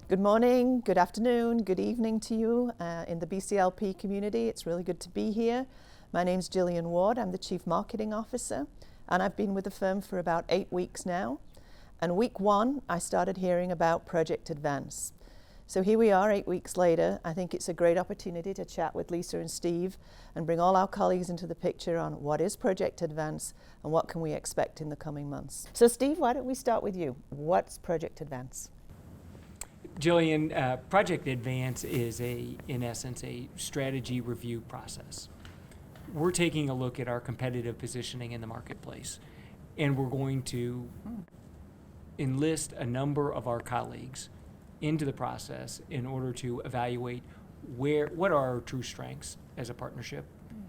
Good morning, good afternoon, good evening to you in the BCLP community. It's really good to be here. My name's Gillian Ward. I'm the Chief Marketing Officer, and I've been with the firm for about 8 weeks now. And week 1, I started hearing about Project Advance. So here we are 8 weeks later. I think it's a great opportunity to chat with Lisa and Steve and bring all our colleagues into the picture on what is Project Advance and what can we expect in the coming months. So Steve, why don't we start with you? What's Project Advance? Jillian, Project Advance is in essence, a strategy review process. We're taking a look at our competitive positioning in the marketplace, and we're going to enlist a number of our colleagues into the process in order to evaluate what are our true strengths as a partnership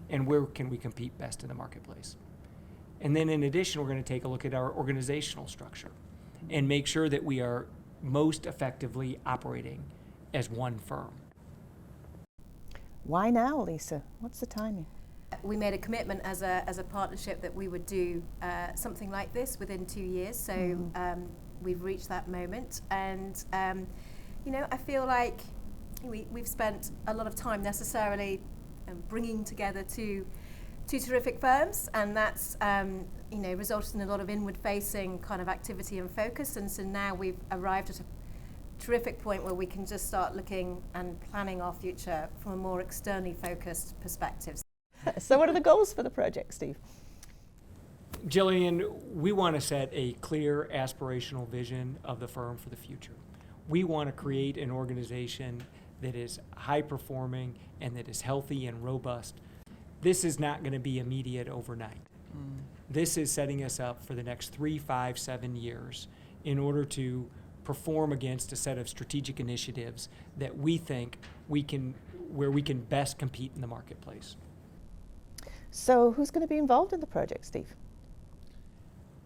and where can we compete best in the marketplace. And then in addition, we're going to take a look at our organizational structure and make sure that we are most effectively operating as one firm. Why now, Lisa? What's the timing? We made a commitment as a partnership that we would do something like this within 2 years. So we've reached that moment, and I feel like we've spent a lot of time necessarily bringing together two terrific firms, and that's resulted in a lot of inward-facing kind of activity and focus. And so now we've arrived at a terrific point where we can just start looking and planning our future from a more externally focused perspective. So what are the goals for the project, Steve? Jillian, we want to set a clear aspirational vision of the firm for the future. We want to create an organization that is high performing and that is healthy and robust. This is not going to be immediate overnight. This is setting us up for the next 3, 5, 7 years in order to perform against a set of strategic initiatives that we think where we can best compete in the marketplace. So who's going to be involved in the project, Steve?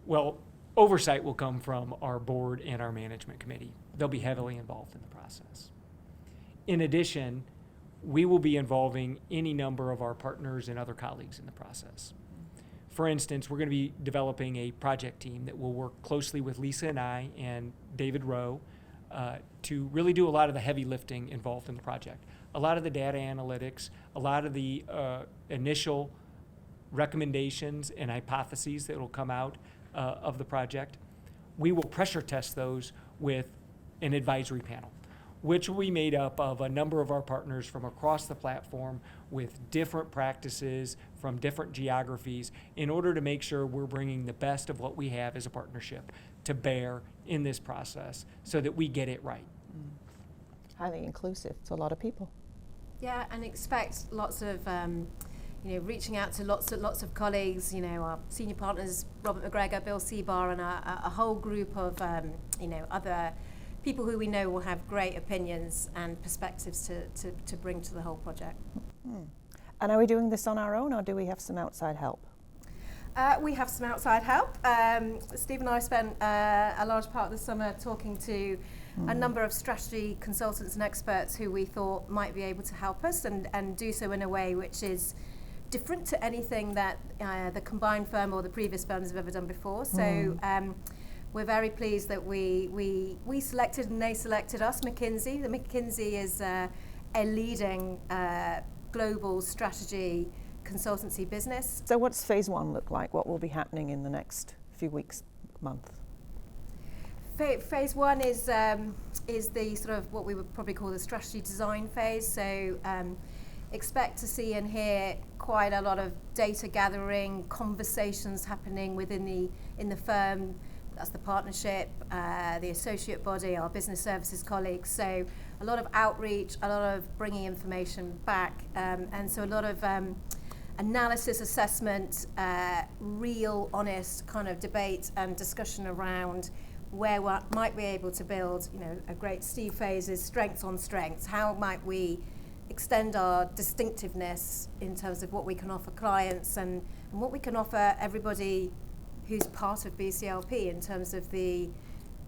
Well, oversight will come from our board and our management committee. They'll be heavily involved in the process. In addition, we will be involving any number of our partners and other colleagues in the process. For instance, we're going to be developing a project team that will work closely with Lisa and I and David Rowe to really do a lot of the heavy lifting involved in the project. A lot of the data analytics, a lot of the initial recommendations and hypotheses that will come out of the project. We will pressure test those with an advisory panel, which will be made up of a number of our partners from across the platform with different practices from different geographies in order to make sure we're bringing the best of what we have as a partnership to bear in this process so that we get it right. Highly inclusive. It's a lot of people. Yeah, and expect lots of reaching out to lots of colleagues, our senior partners, Robert McGregor, Bill Seabar, and a whole group of other people who we know will have great opinions and perspectives to bring to the whole project. And are we doing this on our own, or do we have some outside help? We have some outside help. Steve and I spent a large part of the summer talking to a number of strategy consultants and experts who we thought might be able to help us and do so in a way which is different to anything that the combined firm or the previous firms have ever done before. So we're very pleased that we selected and they selected us, McKinsey. The McKinsey is a leading global strategy consultancy business. So what's phase 1 look like? What will be happening in the next few weeks, month? Phase 1 is the sort of what we would probably call the strategy design phase. So expect to see and hear quite a lot of data gathering, conversations happening in the firm. That's the partnership, the associate body, our business services colleagues. So a lot of outreach, a lot of bringing information back, and so a lot of analysis, assessment, real, honest kind of debate and discussion around where we might be able to build, a great Steve phases, strengths on strengths. How might we extend our distinctiveness in terms of what we can offer clients and what we can offer everybody who's part of BCLP in terms of the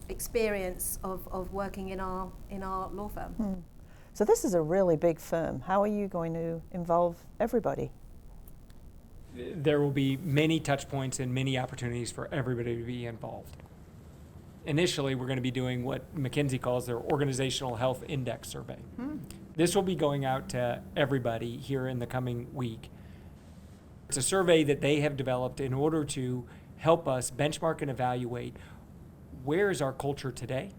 experience of working in our law firm. So this is a really big firm. How are you going to involve everybody? There will be many touch points and many opportunities for everybody to be involved. initially we're going to be doing what McKinsey calls their Organizational Health Index Survey. This will be going out to everybody here in the coming week. It's a survey that they have developed in order to help us benchmark and evaluate where is our culture today,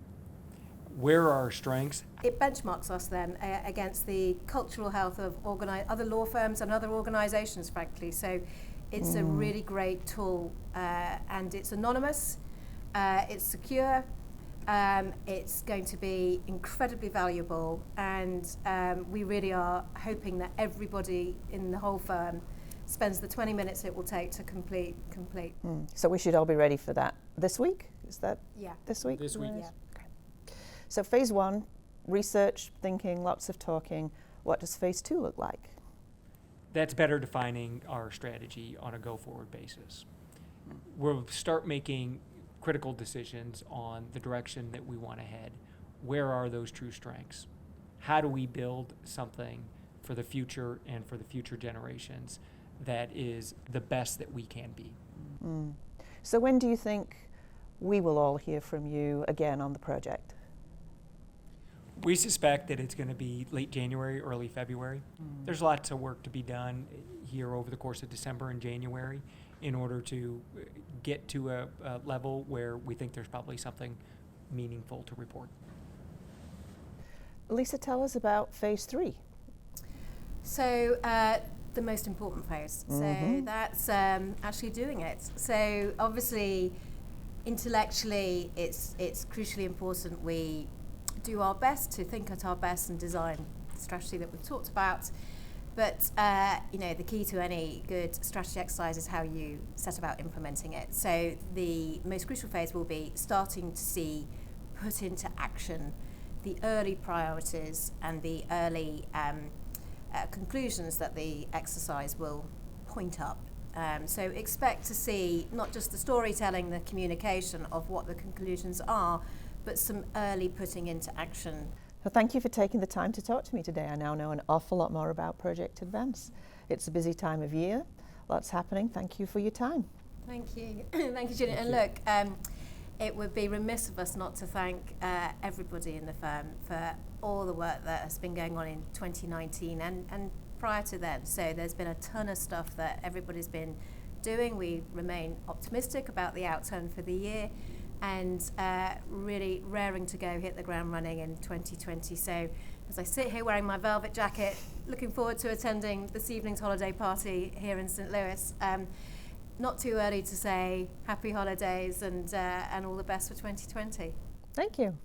where are our strengths. It benchmarks us then against the cultural health of other law firms and other organisations, frankly. So it's a really great tool, and it's anonymous, it's secure, it's going to be incredibly valuable, and we really are hoping that everybody in the whole firm spends the 20 minutes it will take to complete. So we should all be ready for that this week? Is that this week? This week. Yeah. Okay. So phase 1, research, thinking, lots of talking. What does phase 2 look like? That's better defining our strategy on a go-forward basis. We'll start making critical decisions on the direction that we want to head. Where are those true strengths? How do we build something for the future and for the future generations that is the best that we can be? So when do you think we will all hear from you again on the project? We suspect that it's going to be late January, early February. There's lots of work to be done here over the course of December and January in order to get to a level where we think there's probably something meaningful to report. Lisa, tell us about phase 3. So the most important phase. So that's actually doing it. So obviously, intellectually, it's crucially important we do our best to think at our best and design the strategy that we've talked about. But the key to any good strategy exercise is how you set about implementing it. So the most crucial phase will be starting to see put into action the early priorities and the early conclusions that the exercise will point up. So expect to see not just the storytelling, the communication of what the conclusions are, but some early putting into action. Well, thank you for taking the time to talk to me today. I now know an awful lot more about Project Advance. It's a busy time of year, lots happening. Thank you for your time. Thank you. Thank you, Julian. And look, it would be remiss of us not to thank everybody in the firm for all the work that has been going on in 2019 and prior to then. So there's been a ton of stuff that everybody's been doing. We remain optimistic about the outturn for the year, and really raring to go hit the ground running in 2020. So as I sit here wearing my velvet jacket, looking forward to attending this evening's holiday party here in St. Louis. Not too early to say happy holidays and all the best for 2020. Thank you.